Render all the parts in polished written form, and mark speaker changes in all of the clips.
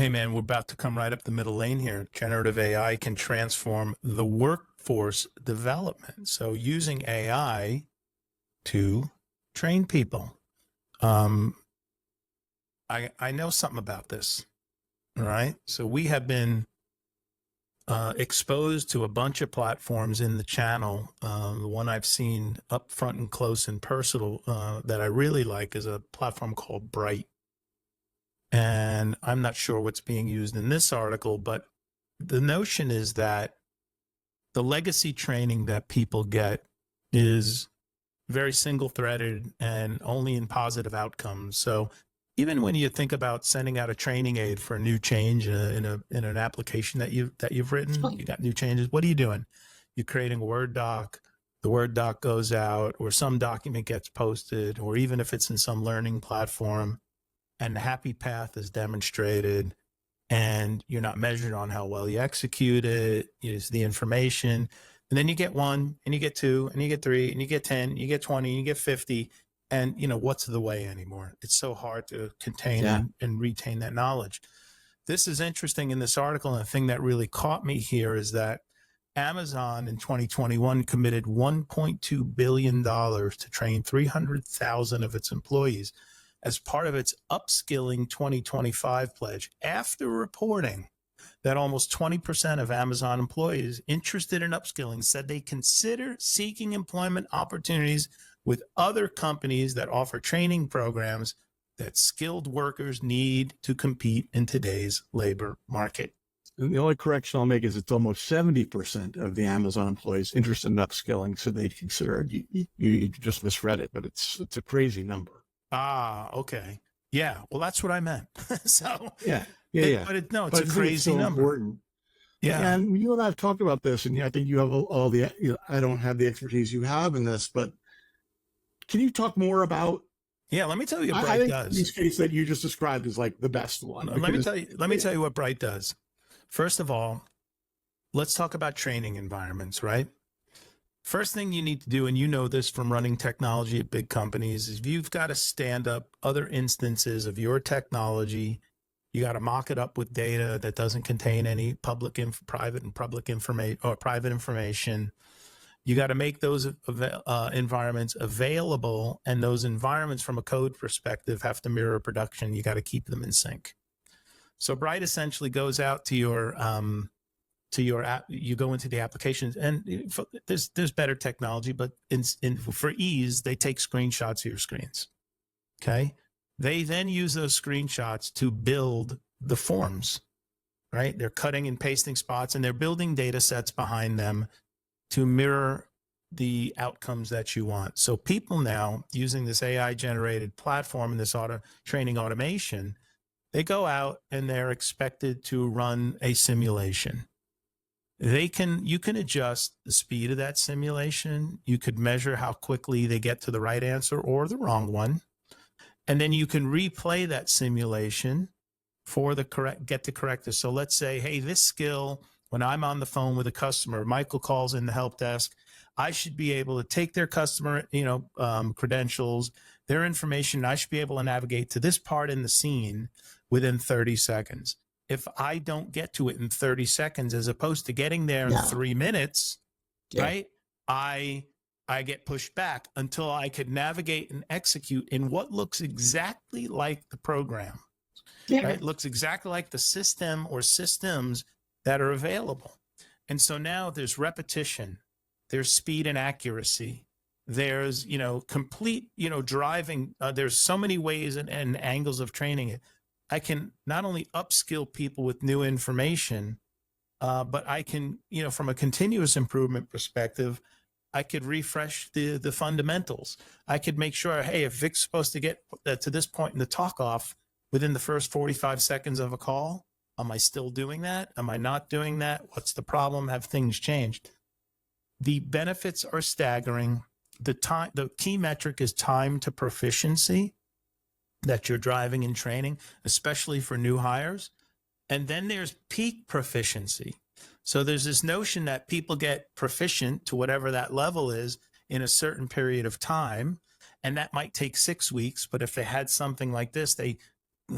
Speaker 1: Hey man, we're about to come right up the middle lane here. Generative AI can transform the workforce development. So using AI to train people. Um, I know something about this. All right. So we have been exposed to a bunch of platforms in the channel. The one I've seen up front and close and personal that I really like is a platform called Bright. And I'm not sure what's being used in this article, but the notion is that the legacy training that people get is very single threaded and only in positive outcomes. So even when you think about sending out a training aid for a new change in an application that you've written, you got new changes. What are you doing? You're creating a Word doc. The Word doc goes out, or some document gets posted, or even if it's in some learning platform, and the happy path is demonstrated, and you're not measured on how well you execute it, is the information. And then you get one, and you get two, and you get three, and you get 10, you get 20, and you get 50. And, what's the way anymore? It's so hard to contain and retain that knowledge. This is interesting in this article. And the thing that really caught me here is that Amazon in 2021 committed $1.2 billion to train 300,000 of its employees as part of its Upskilling 2025 pledge, after reporting that almost 20% of Amazon employees interested in upskilling said they consider seeking employment opportunities with other companies that offer training programs that skilled workers need to compete in today's labor market.
Speaker 2: And the only correction I'll make is it's almost 70% of the Amazon employees interested in upskilling, so they consider it. You just misread it, but it's a crazy number.
Speaker 1: Ah, okay. Yeah. Well, that's what I meant. So
Speaker 2: yeah.
Speaker 1: But it's a crazy number.
Speaker 2: Important. Yeah. And you and I have talked about this, and I think you have all the, I don't have the expertise you have in this, but can you talk more about?
Speaker 1: Yeah. Let me tell you what Bright does.
Speaker 2: This case that you just described is like the best one.
Speaker 1: Let me tell you what Bright does. First of all, let's talk about training environments, right? First thing you need to do, and you know this from running technology at big companies, is you've got to stand up other instances of your technology. You got to mock it up with data that doesn't contain any private information. You got to make those environments available, and those environments from a code perspective have to mirror production. You got to keep them in sync. So Bright essentially goes out to your app. You go into the applications, and there's better technology, but for ease, they take screenshots of your screens. Okay. They then use those screenshots to build the forms, right? They're cutting and pasting spots, and they're building data sets behind them to mirror the outcomes that you want. So people now, using this AI generated platform and this training automation, they go out and they're expected to run a simulation. You can adjust the speed of that simulation. You could measure how quickly they get to the right answer or the wrong one. And then you can replay that simulation for get the correctness. So let's say, hey, this skill, when I'm on the phone with a customer, Michael calls in the help desk, I should be able to take their customer, credentials, their information. I should be able to navigate to this part in the scene within 30 seconds. If I don't get to it in 30 seconds, as opposed to getting there in 3 minutes, right? I get pushed back until I could navigate and execute in what looks exactly like the program, right? It looks exactly like the system or systems that are available. And so now there's repetition, there's speed and accuracy, there's, complete, driving. There's so many ways and angles of training it. I can not only upskill people with new information, but I can, from a continuous improvement perspective, I could refresh the fundamentals. I could make sure, hey, if Vic's supposed to get to this point in the talk off within the first 45 seconds of a call, am I still doing that? Am I not doing that? What's the problem? Have things changed? The benefits are staggering. The key metric is time to proficiency that you're driving in training, especially for new hires. And then there's peak proficiency. So there's this notion that people get proficient to whatever that level is in a certain period of time. And that might take 6 weeks. But if they had something like this, they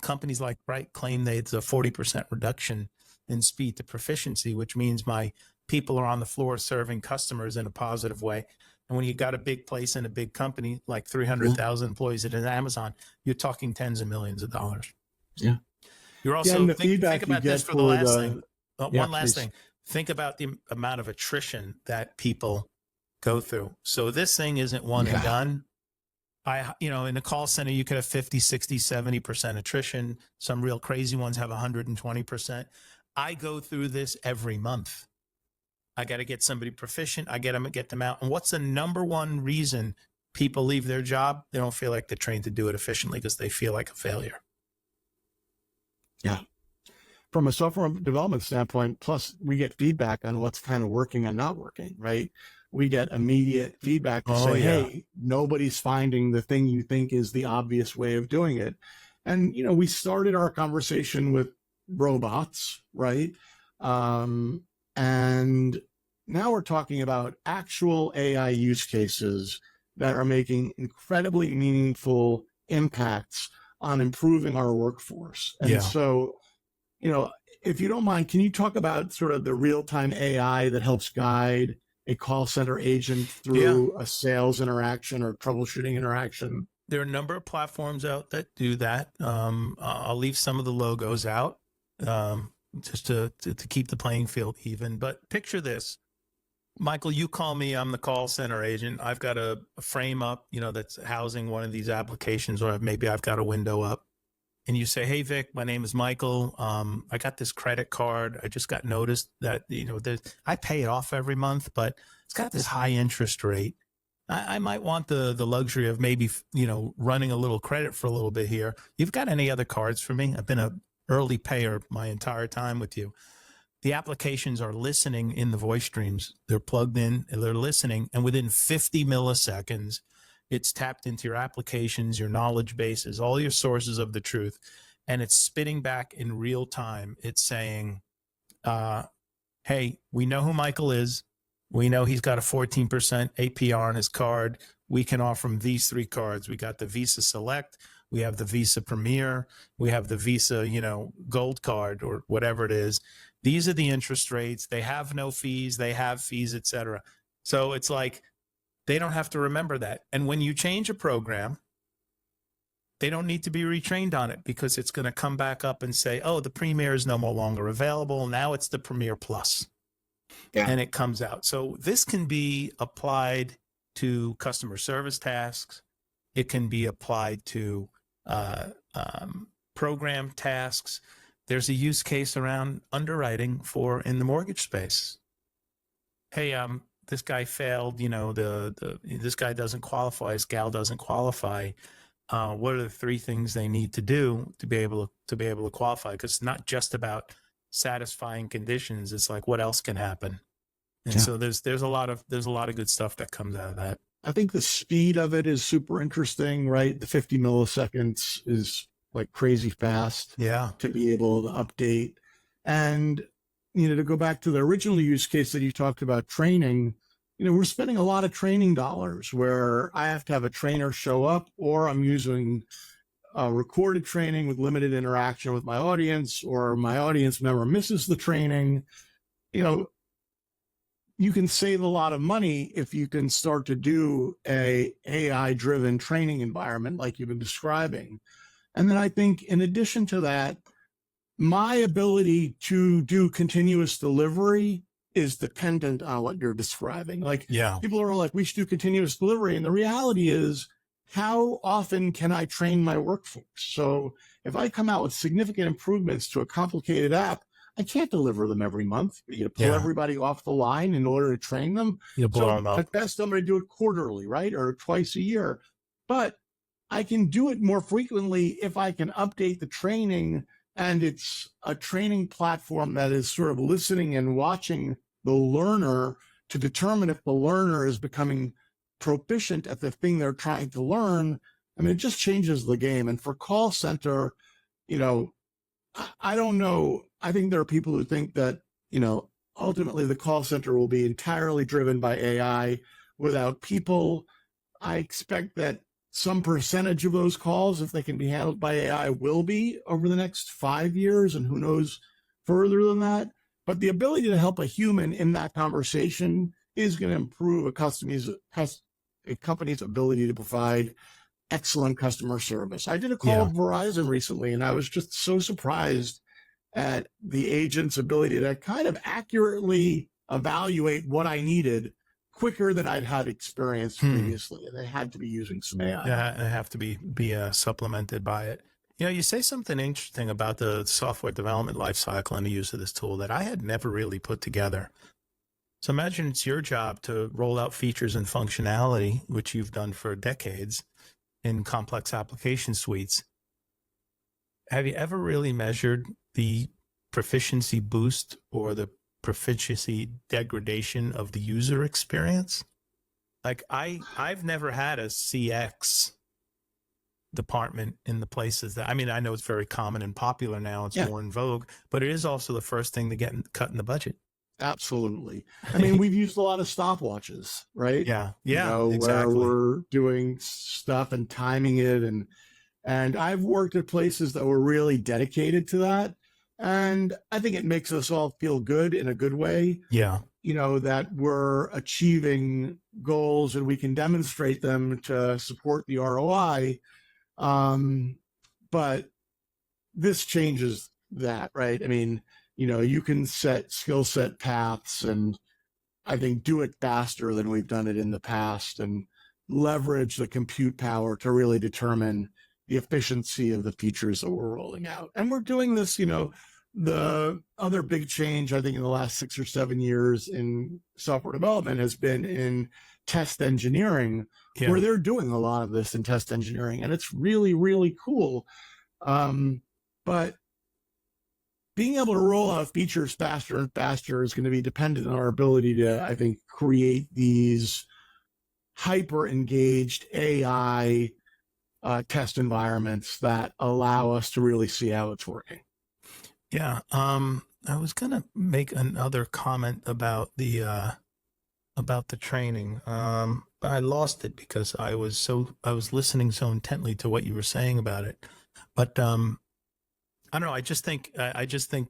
Speaker 1: companies like Bright claim it's a 40% reduction in speed to proficiency, which means my people are on the floor serving customers in a positive way. And when you got a big place in a big company, like 300,000 employees at Amazon, you're talking tens of millions of dollars.
Speaker 2: Yeah.
Speaker 1: You're
Speaker 2: Yeah,
Speaker 1: also,
Speaker 2: and the
Speaker 1: think
Speaker 2: feedback you
Speaker 1: about this
Speaker 2: get
Speaker 1: for the last thing.
Speaker 2: yeah,
Speaker 1: One last
Speaker 2: please.
Speaker 1: thing. Think about the amount of attrition that people go through. So this thing isn't one and done. In the call center, you could have 50, 60, 70% attrition. Some real crazy ones have 120%. I go through this every month. I got to get somebody proficient. I get them out. And what's the number one reason people leave their job? They don't feel like they're trained to do it efficiently because they feel like a failure.
Speaker 2: Yeah. From a software development standpoint, plus we get feedback on what's kind of working and not working, right? We get immediate feedback to say, hey, nobody's finding the thing you think is the obvious way of doing it. And, we started our conversation with robots, right? And now we're talking about actual AI use cases that are making incredibly meaningful impacts on improving our workforce. And so, if you don't mind, can you talk about sort of the real-time AI that helps guide a call center agent through a sales interaction or troubleshooting interaction?
Speaker 1: There are a number of platforms out that do that. I'll leave some of the logos out just to keep the playing field even. But picture this. Michael, you call me, I'm the call center agent. I've got a frame up, that's housing one of these applications, or maybe I've got a window up. And you say, hey, Vic, my name is Michael. I got this credit card. I just got noticed that, I pay it off every month, but it's got this high interest rate. I might want the luxury of maybe, running a little credit for a little bit here. You've got any other cards for me? I've been an early payer my entire time with you. The applications are listening in the voice streams. They're plugged in and they're listening. And within 50 milliseconds, it's tapped into your applications, your knowledge bases, all your sources of the truth. And it's spitting back in real time. It's saying, hey, we know who Michael is. We know he's got a 14% APR on his card. We can offer him these three cards. We got the Visa Select. We have the Visa Premier. We have the Visa, Gold card or whatever it is. These are the interest rates. They have no fees. They have fees, et cetera. So it's like they don't have to remember that. And when you change a program, they don't need to be retrained on it because it's going to come back up and say, oh, the Premier is no longer available. Now it's the Premier Plus. Yeah. And it comes out. So this can be applied to customer service tasks. It can be applied to program tasks. There's a use case around underwriting in the mortgage space. Hey, this guy failed, this guy doesn't qualify, this gal doesn't qualify. What are the three things they need to do to be able to qualify? Because it's not just about satisfying conditions. It's like, what else can happen? And so there's a lot of good stuff that comes out of that.
Speaker 2: I think the speed of it is super interesting, right? The 50 milliseconds is like crazy fast.
Speaker 1: Yeah.
Speaker 2: To be able to update. And, to go back to the original use case that you talked about, training, we're spending a lot of training dollars where I have to have a trainer show up, or I'm using recorded training with limited interaction with my audience, or my audience member misses the training. You can save a lot of money if you can start to do a AI-driven training environment like you've been describing. And then I think in addition to that, my ability to do continuous delivery is dependent on what you're describing. People are like, we should do continuous delivery. And the reality is, how often can I train my workforce? So if I come out with significant improvements to a complicated app, I can't deliver them every month. You pull everybody off the line in order to train them. At best, I'm going to do it quarterly, right? Or twice a year. But I can do it more frequently if I can update the training, and it's a training platform that is sort of listening and watching the learner to determine if the learner is becoming proficient at the thing they're trying to learn. I mean, it just changes the game. And for call center, I don't know. I think there are people who think that, ultimately the call center will be entirely driven by AI without people. I expect that some percentage of those calls, if they can be handled by AI, will be over the next 5 years, and who knows further than that. But the ability to help a human in that conversation is going to improve a company's ability to provide excellent customer service. I did a call
Speaker 1: Yeah.
Speaker 2: with Verizon recently, and I was just so surprised at the agent's ability to kind of accurately evaluate what I needed quicker than I'd had experience previously. And they had to be using some AI.
Speaker 1: Yeah, and have to be supplemented by it. You know, you say something interesting about the software development lifecycle and the use of this tool that I had never really put together. So imagine it's your job to roll out features and functionality, which you've done for decades in complex application suites. Have you ever really measured the proficiency boost or the proficiency degradation of the user experience? Like I've never had a CX department in the places that, I mean, I know it's very common and popular now. It's more in vogue, but it is also the first thing to get cut in the budget.
Speaker 2: Absolutely. I mean, we've used a lot of stopwatches, right?
Speaker 1: Yeah.
Speaker 2: Exactly. Where we're doing stuff and timing it. And I've worked at places that were really dedicated to that. And I think it makes us all feel good in a good way.
Speaker 1: Yeah.
Speaker 2: You know, that we're achieving goals and we can demonstrate them to support the ROI. But this changes that, right? I mean, you know, you can set skill set paths and I think do it faster than we've done it in the past and leverage the compute power to really determine the efficiency of the features that we're rolling out. And we're doing this, you know, the other big change, I think, in the last 6 or 7 years in software development has been in test engineering, where they're doing a lot of this in test engineering. And it's really, really cool. But being able to roll out features faster and faster is going to be dependent on our ability to, I think, create these hyper engaged AI test environments that allow us to really see how it's working.
Speaker 1: Yeah. I was going to make another comment about the training. But I lost it because I was listening so intently to what you were saying about it. But I don't know. I just think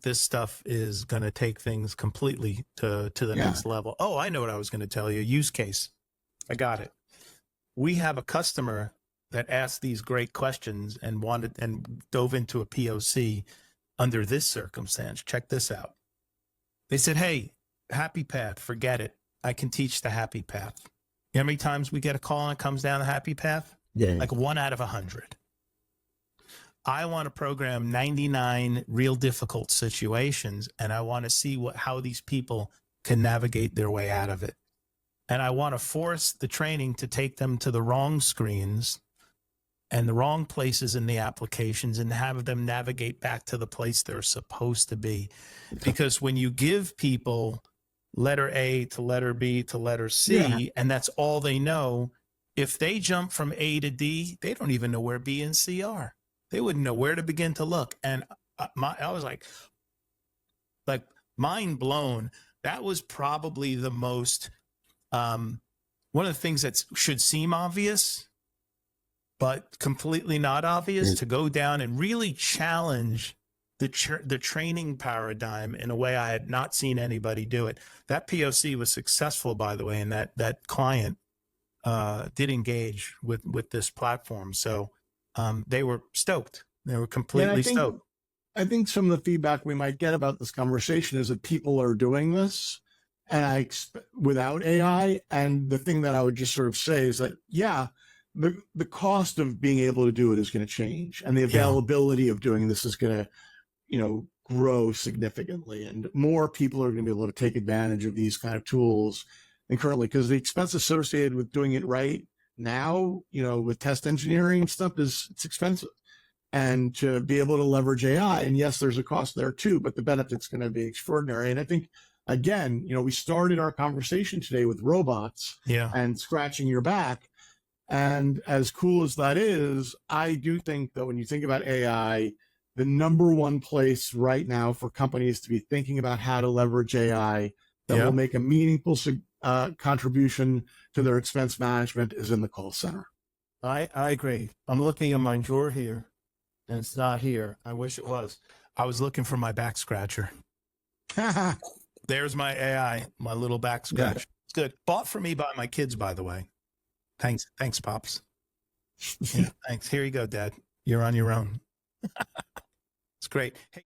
Speaker 1: this stuff is going to take things completely to the next level. Oh, I know what I was going to tell you. Use case. I got it. We have a customer that asked these great questions and dove into a POC under this circumstance. Check this out. They said, "Hey, happy path, forget it. I can teach the happy path." You know how many times we get a call and it comes down the happy path?
Speaker 3: Yeah.
Speaker 1: Like 1 out of 100. I want to program 99 real difficult situations, and I want to see how these people can navigate their way out of it. And I want to force the training to take them to the wrong screens and the wrong places in the applications and have them navigate back to the place they're supposed to be. Because when you give people letter A to letter B to letter C, and that's all they know, if they jump from A to D, they don't even know where B and C are. They wouldn't know where to begin to look. And I was like mind blown. That was probably the most, one of the things that should seem obvious, but completely not obvious, to go down and really challenge the training paradigm in a way I had not seen anybody do it. That POC was successful, by the way, and that client did engage with this platform. So they were stoked. They were completely stoked.
Speaker 2: I think some of the feedback we might get about this conversation is that people are doing this and without AI. And the thing that I would just sort of say is that, the cost of being able to do it is going to change, and the availability of doing this is going to, you know, grow significantly, and more people are going to be able to take advantage of these kind of tools than currently, because the expense associated with doing it right now, you know, with test engineering and stuff it's expensive. And to be able to leverage AI, and yes, there's a cost there too, but the benefit's going to be extraordinary. And I think, again, you know, we started our conversation today with robots and scratching your back. And as cool as that is, I do think that when you think about AI, the number one place right now for companies to be thinking about how to leverage AI that will make a meaningful contribution to their expense management is in the call center.
Speaker 3: I agree. I'm looking at my drawer here, and it's not here. I wish it was.
Speaker 1: I was looking for my back scratcher. There's my AI, my little back scratcher. It's good. Bought for me by my kids, by the way. Thanks, Pops. Yeah, thanks. Here you go, Dad. You're on your own. It's great. Hey.